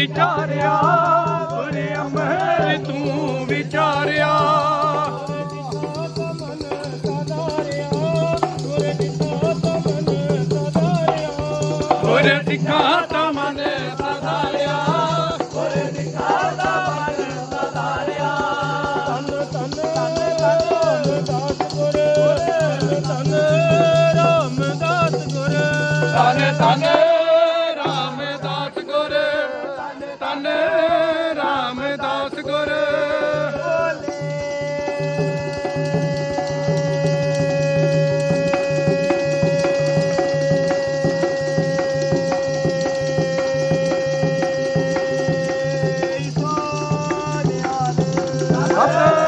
ਵਿਚਾਰਿਆ ਗੁਰ ਅੰਮ੍ਰਿਤ ਤੂੰ ਵਿਚਾਰਿਆ ਗੁਰ ਦਿਖਾਤਾ ਮਨ ਸਦਾਰਿਆ ਗੁਰ ਦਿਖਾਤਾ ਮਨ ਸਦਾਰਿਆ ਧੰਨ ਧੰਨ ਰਾਮਦਾਸ ਗੁਰ ਧੰਨ ਧੰਨ ਰਾਮਦਾਸ ਗੁਰ ਧੰਨ ਧੰਨ ਰਾਮਦਾਸ ਗੁਰ ਸਤਿ